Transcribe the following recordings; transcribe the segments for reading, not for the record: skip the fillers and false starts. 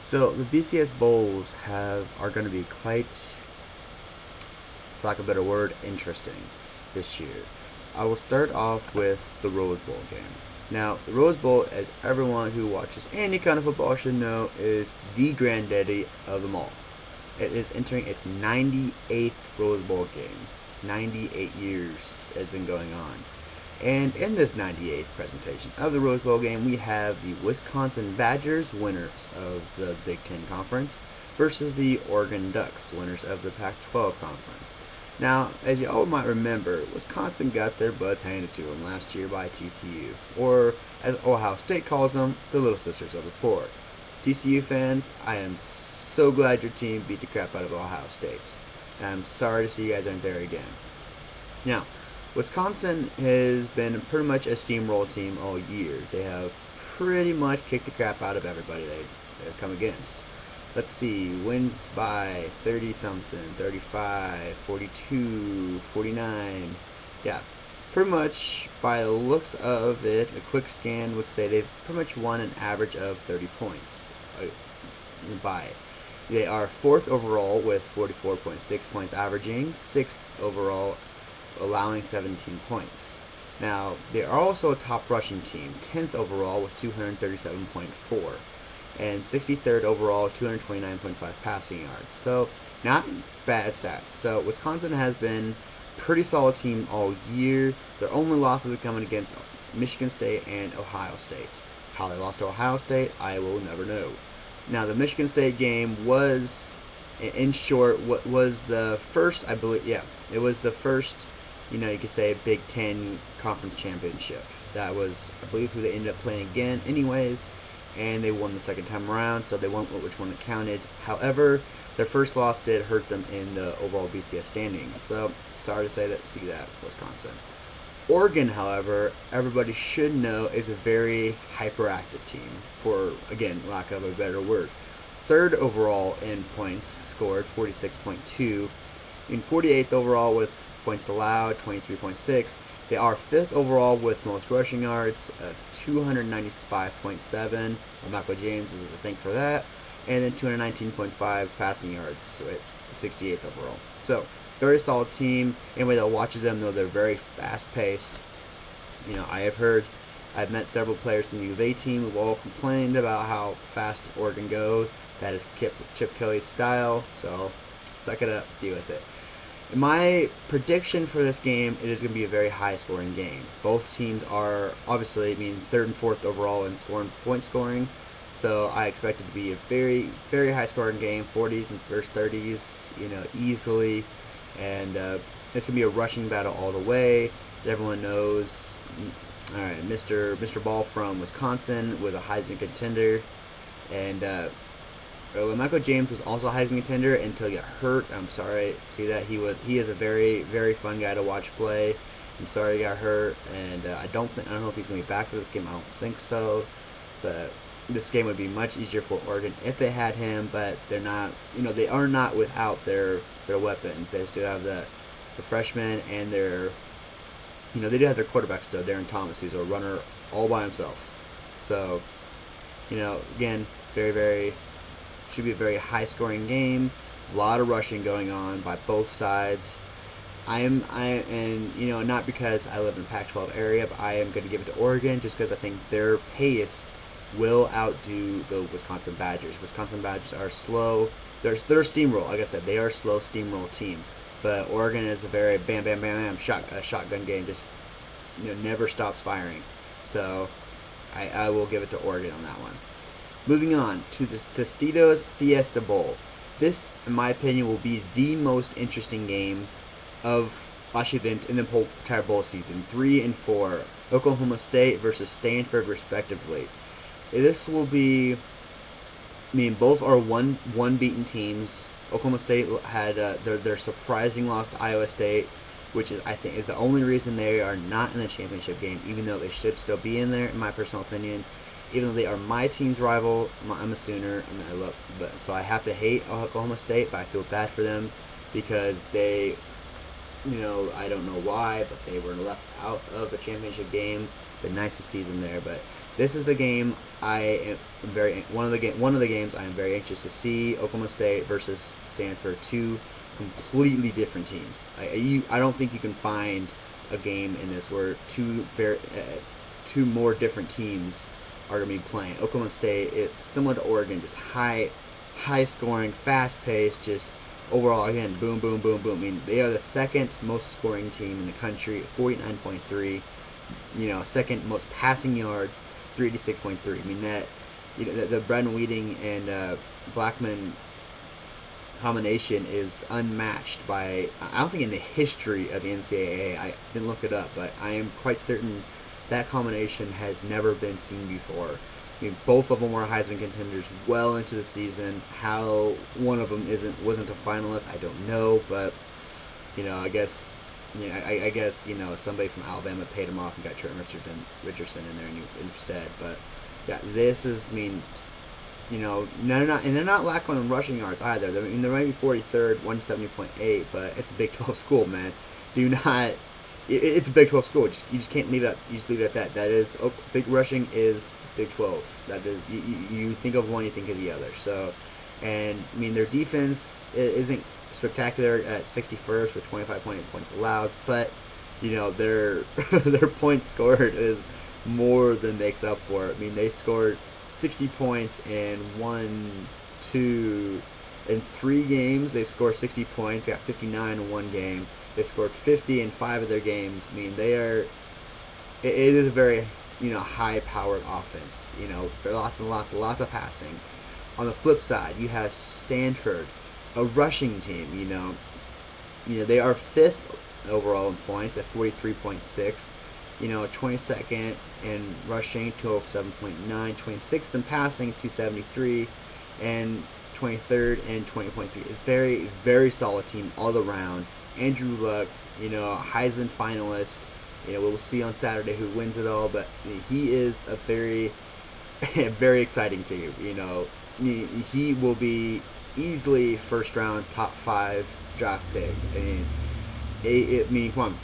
So the BCS Bowls are going to be quite, for lack of a better word, interesting this year. I will start off with the Rose Bowl game. Now, the Rose Bowl, as everyone who watches any kind of football should know, is the granddaddy of them all. It is entering its 98th Rose Bowl game. 98 years has been going on. And in this 98th presentation of the Rose Bowl game, we have the Wisconsin Badgers, winners of the Big Ten Conference, versus the Oregon Ducks, winners of the Pac-12 Conference. Now, as you all might remember, Wisconsin got their butts handed to them last year by TCU, or as Ohio State calls them, the Little Sisters of the Poor. TCU fans, I am so glad your team beat the crap out of Ohio State. And I'm sorry to see you guys aren't there again. Now, Wisconsin has been pretty much a steamroll team all year. They have pretty much kicked the crap out of everybody they've come against. Let's see, wins by 30 something, 35, 42, 49. Yeah, pretty much by the looks of it, a quick scan would say they've pretty much won an average of 30 points by it. They are 4th overall with 44.6 points averaging, 6th overall allowing 17 points. Now, they are also a top rushing team, 10th overall with 237.4, and 63rd overall, 229.5 passing yards. So, not bad stats. So, Wisconsin has been a pretty solid team all year. Their only losses are coming against Michigan State and Ohio State. How they lost to Ohio State, I will never know. Now, the Michigan State game was, in short, what was the first, I believe, yeah, it was the first, you could say, Big Ten Conference Championship. That was, I believe, who they ended up playing again anyways, and they won the second time around, so they won which one it counted. However, their first loss did hurt them in the overall BCS standings, so sorry to see that, Wisconsin. Oregon, however, everybody should know, is a very hyperactive team, for, again, lack of a better word. 3rd overall in points scored, 46.2, in 48th overall with points allowed, 23.6. They are 5th overall with most rushing yards of 295.7. Michael James is a thank for that. And then 219.5 passing yards at 68th overall. So, very solid team. Anybody that watches them know they're very fast-paced. I've met several players from the U of A team who've all complained about how fast Oregon goes. That is Chip Kelly's style. So, suck it up, deal with it. My prediction for this game, it is going to be a very high-scoring game. Both teams are obviously, 3rd and 4th overall in point scoring. So I expect it to be a very, very high-scoring game, 40s and first 30s, easily. And it's going to be a rushing battle all the way. As everyone knows, all right, Mr. Ball from Wisconsin was a Heisman contender, and Michael James was also a Heisman contender until he got hurt. I'm sorry to see that. He is a very, very fun guy to watch play. I'm sorry he got hurt, and I don't know if he's going to be back for this game. I don't think so. But this game would be much easier for Oregon if they had him, but they're not. They are not without their weapons. They still have the freshmen and their. They do have their quarterback still, Darren Thomas, who's a runner all by himself. So, again, very, very. Should be a very high-scoring game. A lot of rushing going on by both sides. Not because I live in the Pac-12 area, but I am going to give it to Oregon just because I think their pace will outdo the Wisconsin Badgers. Wisconsin Badgers are slow. They're a steamroll. Like I said, they are a slow steamroll team. But Oregon is a very bam, bam, bam, bam shotgun game. Just never stops firing. So I will give it to Oregon on that one. Moving on to the Tostitos Fiesta Bowl. This, in my opinion, will be the most interesting game of in the entire bowl season. 3 and 4, Oklahoma State versus Stanford, respectively. This will be. Both are one beaten teams. Oklahoma State had their surprising loss to Iowa State, which I think is the only reason they are not in the championship game, even though they should still be in there, in my personal opinion. Even though they are my team's rival, I'm a Sooner. So I have to hate Oklahoma State, but I feel bad for them because they, I don't know why, but they were left out of a championship game. Been nice to see them there, but this is the game I am one of the games I am very anxious to see. Oklahoma State versus Stanford, two completely different teams. I don't think you can find a game in this where two more different teams are going to be playing. Oklahoma State, it's similar to Oregon, just high scoring, fast paced, just overall, again, boom, boom, boom, boom. I mean, they are the second most scoring team in the country, 49.3. Second most passing yards, 386.3. I mean, that, the Brendan Weeding and Blackman combination is unmatched by, I don't think, in the history of the NCAA. I didn't look it up, but I am quite certain that combination has never been seen before. I mean, both of them were Heisman contenders well into the season. How one of them wasn't a finalist, I don't know. But I guess somebody from Alabama paid him off and got Trent Richardson in there instead. But yeah, this is, they're not lacking on rushing yards either. They're maybe 43rd, 170.8, but it's a Big 12 school, man. It's a Big 12 school. You just can't leave it. You just leave it at that. That is, big rushing is Big 12. That is, you think of one, you think of the other. So, and their defense isn't spectacular at 61st with 25.8 points allowed, but their their points scored is more than makes up for it. They scored 60 points in three games. They scored 60 points. They got 59 in one game. They scored 50 in 5 of their games. It is a very, high-powered offense. Lots and lots of passing. On the flip side, you have Stanford, a rushing team. They are 5th overall in points at 43.6. 22nd in rushing, 207.9. 26th in passing, 273, and 23rd in 20.3. Very, very solid team all around. Andrew Luck, Heisman finalist. We'll see on Saturday who wins it all, but he is a very, very exciting team. He will be easily first round, top 5 draft pick. Come on,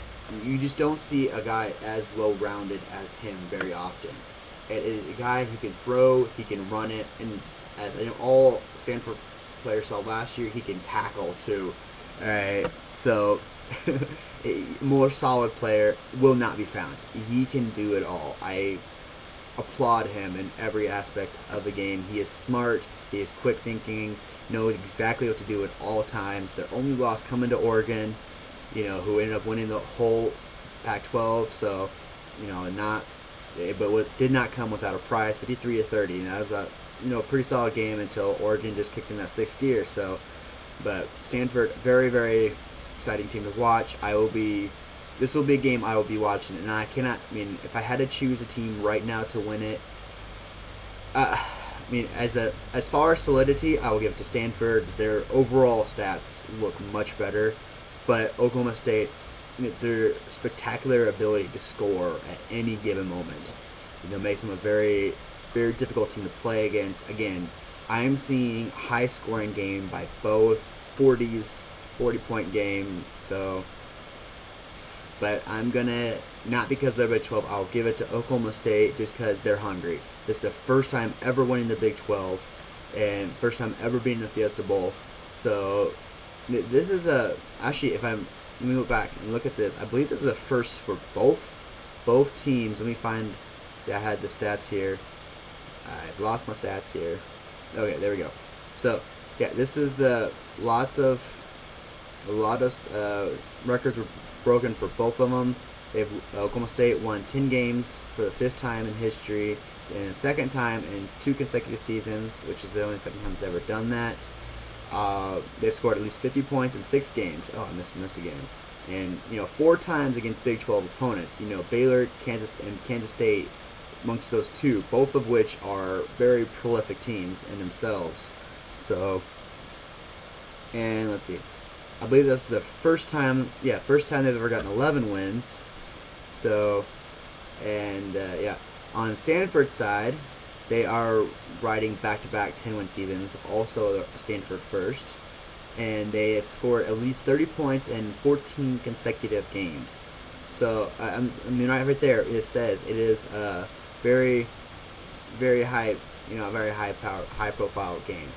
you just don't see a guy as well rounded as him very often. A guy who can throw, he can run it, and as all Stanford players saw last year, he can tackle too. All right, so a more solid player will not be found. He can do it all. I applaud him in every aspect of the game. He is smart. He is quick thinking. Knows exactly what to do at all times. Their only loss coming to Oregon, who ended up winning the whole Pac-12. So, but what did not come without a prize, 53-30. And that was a pretty solid game until Oregon just kicked in that 6th gear. So. But Stanford, very, very exciting team to watch. This will be a game I will be watching, and if I had to choose a team right now to win it, as far as solidity, I will give it to Stanford. Their overall stats look much better, but Oklahoma State's their spectacular ability to score at any given moment, makes them a very, very difficult team to play against. Again, I'm seeing high scoring game by both 40-point game. So, but I'm gonna, not because they're Big 12, I'll give it to Oklahoma State just because they're hungry. This is the first time ever winning the Big 12 and first time ever being in the Fiesta Bowl. So this is let me look back and look at this. I believe this is a first for both teams. Let me find. See, I had the stats here. I've lost my stats here. Okay, there we go. So, yeah, this is a lot of records were broken for both of them. Oklahoma State won 10 games for the 5th time in history, and the 2nd time in 2 consecutive seasons, which is the only 2nd time it's ever done that. They've scored at least 50 points in 6 games. Oh, I missed a game. And 4 times against Big 12 opponents. Baylor, Kansas State. Amongst those 2, both of which are very prolific teams in themselves. So, and let's see, I believe that's the first time they've ever gotten 11 wins. So, and on Stanford's side, they are riding back-to-back 10-win seasons, also Stanford first, and they have scored at least 30 points in 14 consecutive games. So, right there, it says it is very very high, very high profile game.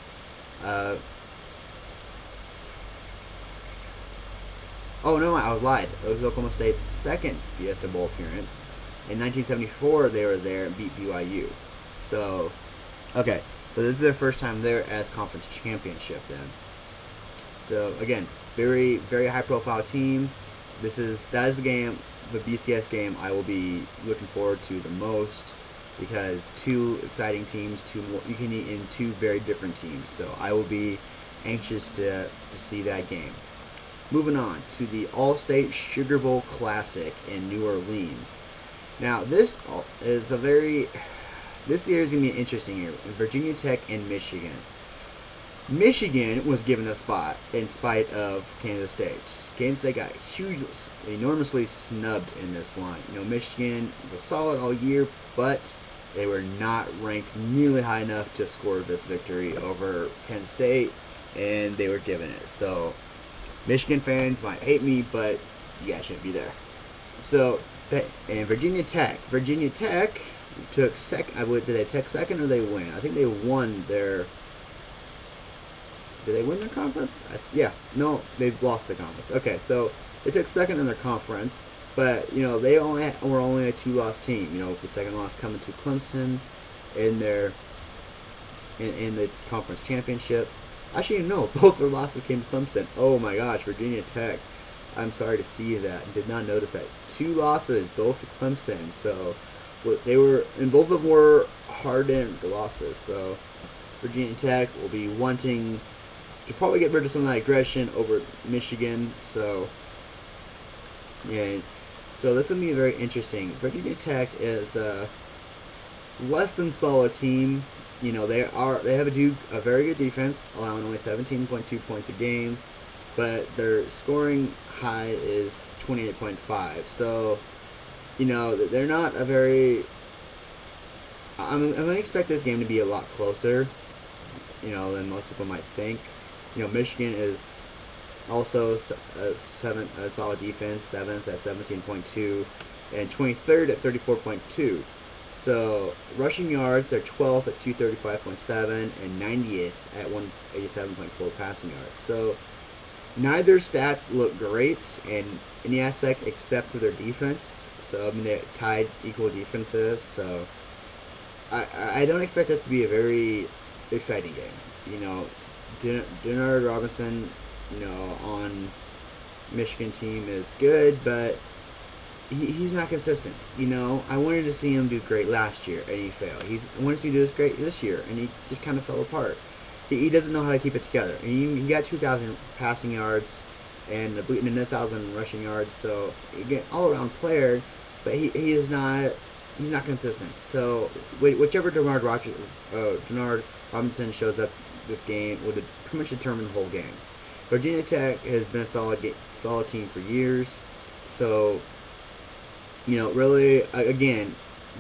Oh no, I was lied. It was Oklahoma State's second Fiesta Bowl appearance. In 1974, they were there and beat BYU. So, okay, so this is their first time there as conference championship. Then, so again, very high profile team. That is the game, the BCS game I will be looking forward to the most, because two exciting teams, you can eat in two very different teams. So I will be anxious to see that game. Moving on to the All-State Sugar Bowl Classic in New Orleans. Now this year is going to be an interesting year. Virginia Tech and Michigan. Michigan was given a spot in spite of Kansas State. Kansas State got enormously snubbed in this one. Michigan was solid all year, but they were not ranked nearly high enough to score this victory over Kansas State, and they were given it. So Michigan fans might hate me, but you guys shouldn't be there. So, and Virginia Tech took second. Did they take second or they win? I think they won their. Did they win their conference? Yeah. No, they've lost their conference. Okay, so they took second in their conference, but they were only a 2-loss team. The second loss coming to Clemson in the conference championship. Actually, no, both their losses came to Clemson. Oh my gosh, Virginia Tech. I'm sorry to see that. Did not notice that. 2 losses, both to Clemson. So both of them were hard-earned losses. So Virginia Tech will be wanting to probably get rid of some of that aggression over Michigan. So yeah, so this will be very interesting. Virginia Tech is a less than solid team. They have a very good defense, allowing only 17.2 points a game, but their scoring high is 28.5. So, they're not a very. I'm going to expect this game to be a lot closer, than most people might think. Michigan is also a solid defense, 7th at 17.2, and 23rd at 34.2. So rushing yards, they're 12th at 235.7 and 90th at 187.4 passing yards. So neither stats look great in any aspect except for their defense. So they're tied equal defenses. So I don't expect this to be a very exciting game. Denard Robinson, on Michigan team is good, but he's not consistent. I wanted to see him do great last year, and he failed. I wanted to see him do this great this year, and he just kind of fell apart. He doesn't know how to keep it together. And he got 2,000 passing yards and 1,000 rushing yards, so again, all-around player, but he is not. He's not consistent. So whichever Denard Robinson shows up this game would pretty much determine the whole game. Virginia Tech has been a solid team for years, so really, again,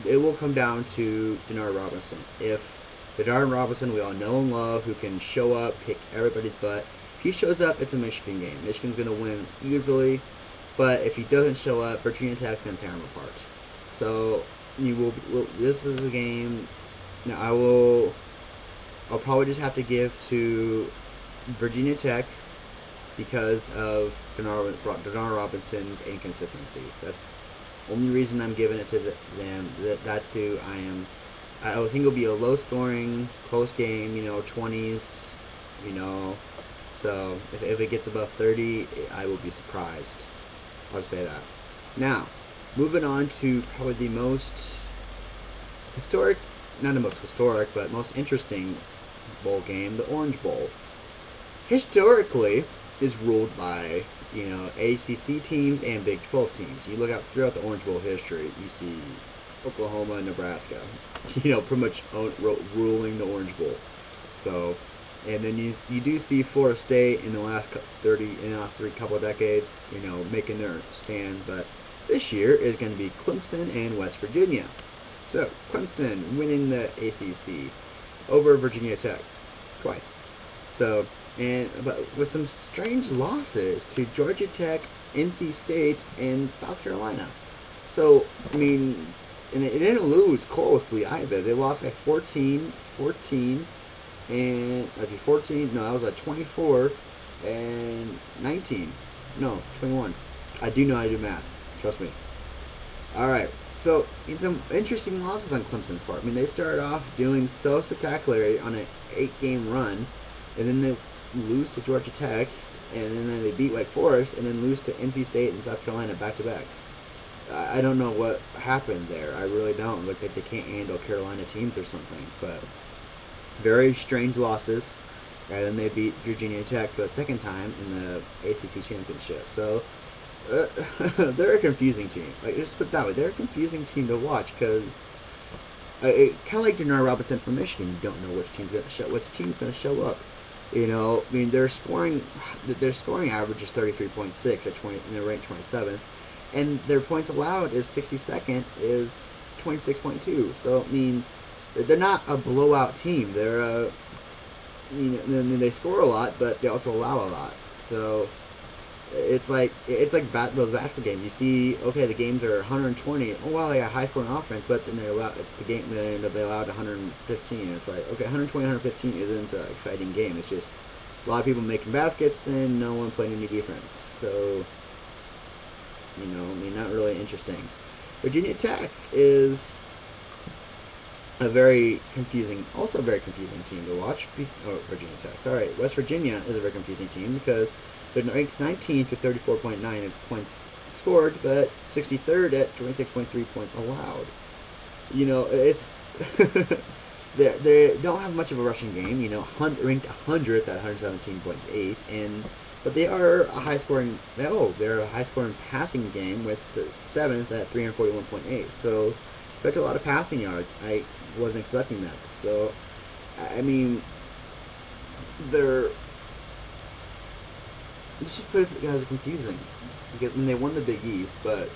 it will come down to Denard Robinson. If Denard Robinson, we all know and love, who can show up, kick everybody's butt, if he shows up, it's a Michigan game. Michigan's going to win easily, but if he doesn't show up, Virginia Tech's going to tear him apart. So this is a game. Now I'll probably just have to give to Virginia Tech because of Denard Robinson's inconsistencies. That's the only reason I'm giving it to them. That's who I am. I would think it'll be a low-scoring, close game. 20s. So if it gets above 30, I will be surprised. I'll say that. Now, moving on to probably the most historic, not the most historic, but most interesting bowl game, the Orange Bowl. Historically, is ruled by ACC teams and Big 12 teams. You look out throughout the Orange Bowl history, you see Oklahoma and Nebraska, pretty much ruling the Orange Bowl. So, and then you do see Florida State in the last 3 couple of decades, making their stand. But this year is going to be Clemson and West Virginia. So Clemson winning the ACC over Virginia Tech twice. So, but with some strange losses to Georgia Tech, NC State, and South Carolina. So, and they didn't lose closely either. They lost by 14, and let's see, 14. No, that was like 24 and 19. No, 21. I do know how to do math. Trust me. All right. So, in some interesting losses on Clemson's part. I mean, they started off doing so spectacular on an 8-game run, and then they lose to Georgia Tech, and then they beat Wake Forest, and then lose to NC State and South Carolina back-to-back. I don't know what happened there. I really don't. Look like they can't handle Carolina teams or something. But very strange losses. And then they beat Virginia Tech for the second time in the ACC championship. So they're a confusing team. Like, just put it that way, they're a confusing team to watch because kind of like Denard Robinson from Michigan. You don't know which team's going to show up. You know, I mean, their scoring average is 33.6 at 20, and they're ranked 27th, and their points allowed is 62nd, is 26.2. So I mean, they're not a blowout team. They're a they score a lot, but they also allow a lot. So it's like those basketball games. You see, okay, the games are 120. Oh wow, they got high scoring offense, but then they allowed 115. It's like, okay, 120, 115 isn't an exciting game. It's just a lot of people making baskets and no one playing any defense. So I mean, not really interesting. Virginia Tech is a very confusing team to watch. Virginia Tech. Sorry, West Virginia is a very confusing team because they're ranked 19th with 34.9 points scored, but 63rd at 26.3 points allowed. You know, it's they don't have much of a rushing game. You know, ranked 100th at 117.8, but they are a high scoring. They're a high scoring passing game with the 7th at 341.8. So expect a lot of passing yards. I wasn't expecting that. So I mean, this just put it as confusing because when they won the Big East, but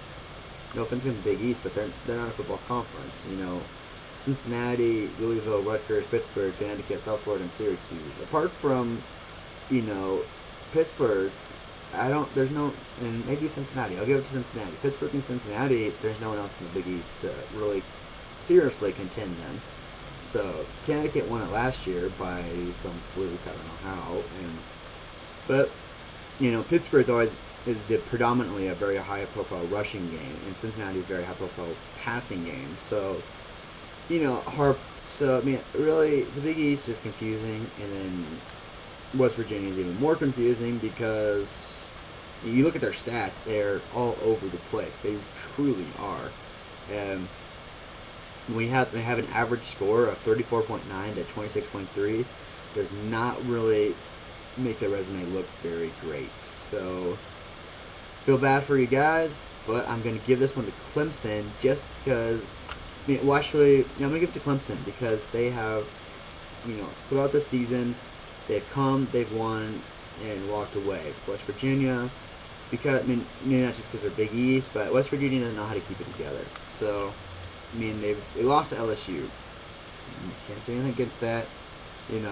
no offense to the Big East, but they're not a football conference. You know, Cincinnati, Louisville, Rutgers, Pittsburgh, Connecticut, South Florida, and Syracuse. Apart from Pittsburgh, there's no, and maybe Cincinnati. I'll give it to Cincinnati. Pittsburgh and Cincinnati, there's no one else in the Big East to really seriously contend them. So Connecticut won it last year by some fluke, I don't know how. But Pittsburgh did predominantly a very high profile rushing game, and Cincinnati is a very high profile passing game. So I mean, really, the Big East is confusing, and then West Virginia is even more confusing because you look at their stats; they're all over the place. They truly are. They have an average score of 34.9 to 26.3. Does not really make their resume look very great. So feel bad for you guys, but I'm going to give this one to Clemson just because. I'm going to give it to Clemson because they have, throughout the season, they've won, and walked away. West Virginia, because maybe not just because they're Big East, but West Virginia doesn't know how to keep it together. So, I mean, they lost to LSU. You can't say anything against that, and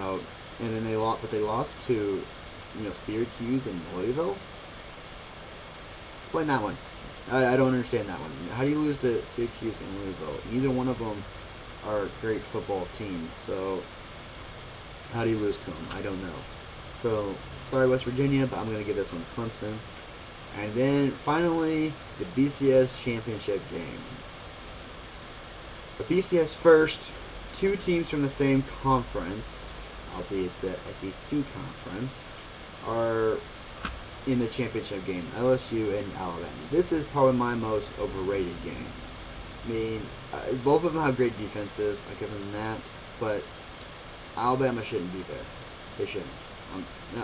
then they lost to, Syracuse and Louisville. Explain that one. I don't understand that one. How do you lose to Syracuse and Louisville? Neither one of them are great football teams, so how do you lose to them? I don't know. So, sorry West Virginia, but I'm going to give this one to Clemson. And then, finally, the BCS championship game. The BCS first, two teams from the same conference, albeit the SEC conference, are in the championship game, LSU and Alabama. This is probably my most overrated game. I mean, both of them have great defenses, I give them that, but Alabama shouldn't be there. They shouldn't.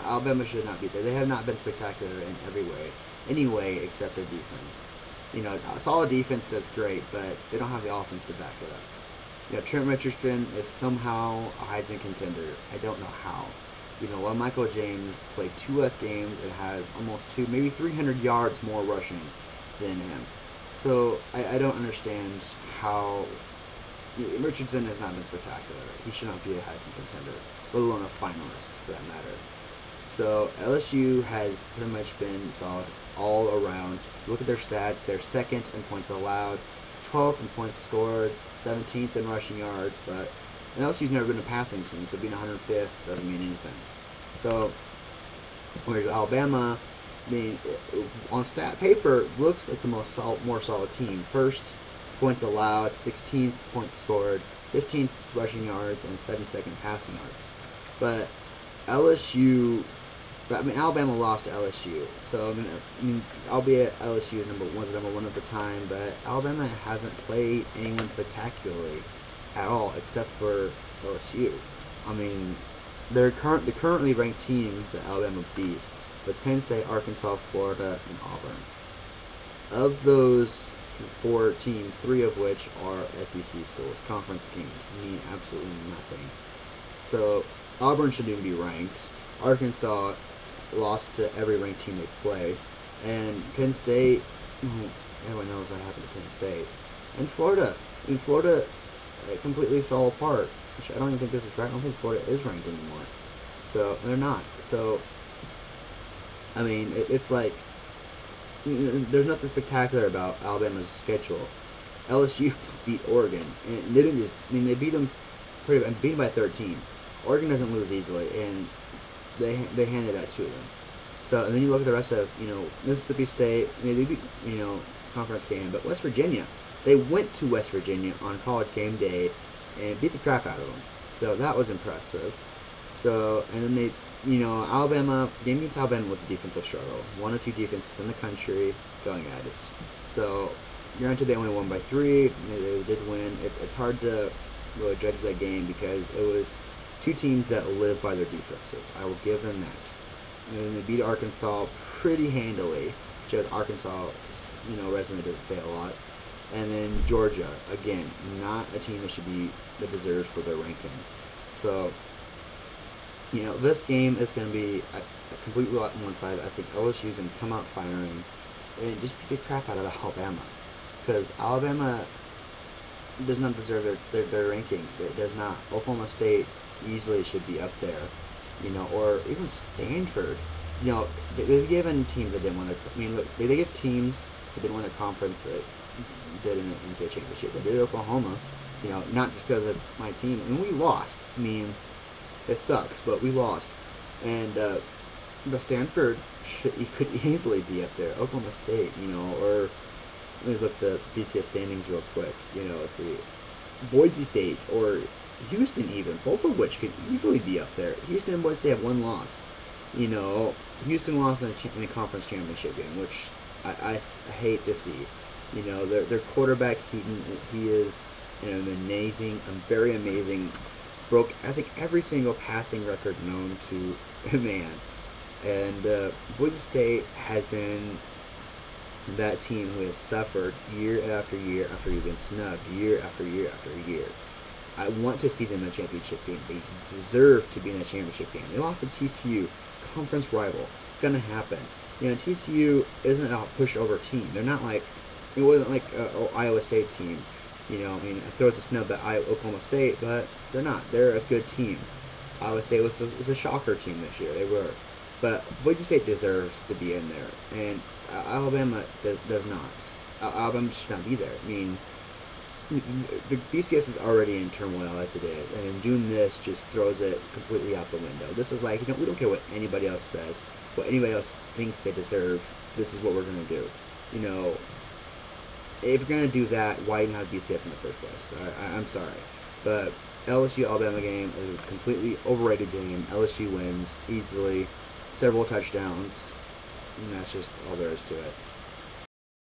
Alabama should not be there. They have not been spectacular in every way, anyway, except their defense. A solid defense does great, but they don't have the offense to back it up. Trent Richardson is somehow a Heisman contender. I don't know how. While Michael James played 2 less games and has almost maybe 300 yards more rushing than him. So I don't understand how Richardson has not been spectacular. He should not be a Heisman contender, let alone a finalist for that matter. So LSU has pretty much been solid all around. Look at their stats. They're second in points allowed, 12th in points scored, 17th in rushing yards, but LSU's never been a passing team, so being 105th doesn't mean anything. So, whereas Alabama, I mean, on stat paper, looks like the more solid team. First, points allowed, 16th points scored, 15th rushing yards, and 72nd passing yards. But Alabama lost to LSU, so I mean, albeit LSU is number one at the time, but Alabama hasn't played anyone spectacularly at all except for LSU. I mean, the currently ranked teams that Alabama beat was Penn State, Arkansas, Florida, and Auburn. Of those 4 teams, 3 of which are SEC schools, conference games mean absolutely nothing. So Auburn shouldn't even be ranked. Arkansas lost to every ranked team they play, and Penn State, everyone knows what happened to Penn State, and Florida. I mean, Florida completely fell apart. Which I don't even think this is right. I don't think Florida is ranked anymore. So they're not. So I mean, it's like there's nothing spectacular about Alabama's schedule. LSU beat Oregon, and they didn't just. I mean, they beat them beat them by 13. Oregon doesn't lose easily, and they handed that to them. So and then you look at the rest of Mississippi State. They beat conference game, but West Virginia. They went to West Virginia on College game day and beat the crap out of them. So that was impressive. So and then they. Alabama, game against Alabama with the defensive struggle. 1 or 2 defenses in the country going at it. So, granted, they only won by 3. They did win. It's hard to really judge that game because it was 2 teams that live by their defenses. I will give them that. And they beat Arkansas pretty handily, which Arkansas' resume doesn't say a lot. And then Georgia, again, not a team that deserves for their ranking. So. This game is going to be a completely on one side. I think LSU is going to come out firing and just beat the crap out of Alabama. Because Alabama does not deserve their ranking. It does not. Oklahoma State easily should be up there. Or even Stanford. They've given teams that didn't win their... I mean, look, they give teams that didn't win their conference that did in the NCAA championship. They did Oklahoma. Not just because it's my team. And we lost. I mean... It sucks, but we lost. And the Stanford could easily be up there. Oklahoma State, or let me look at the BCS standings real quick. Let's see. Boise State or Houston even, both of which could easily be up there. Houston and Boise State have 1 loss. Houston lost in the conference championship game, which I hate to see. Their quarterback, he is a very amazing. Broke, I think, every single passing record known to man. And Boise State has been that team who has suffered year after year after you've been snubbed year after year after year. I want to see them in a championship game. They deserve to be in a championship game. They lost to TCU, conference rival. Gonna happen. TCU isn't a pushover team. They're not like, it wasn't like an Iowa State team. It throws a snub at Oklahoma State, but they're not. They're a good team. Iowa State was a shocker team this year. They were. But Boise State deserves to be in there, and Alabama does not. Alabama should not be there. I mean, the BCS is already in turmoil as it is, and doing this just throws it completely out the window. This is like, we don't care what anybody else says, what anybody else thinks they deserve. This is what we're going to do. If you're going to do that, why even have BCS in the first place? I'm sorry. But LSU-Alabama game is a completely overrated game. LSU wins easily, several touchdowns, and that's just all there is to it.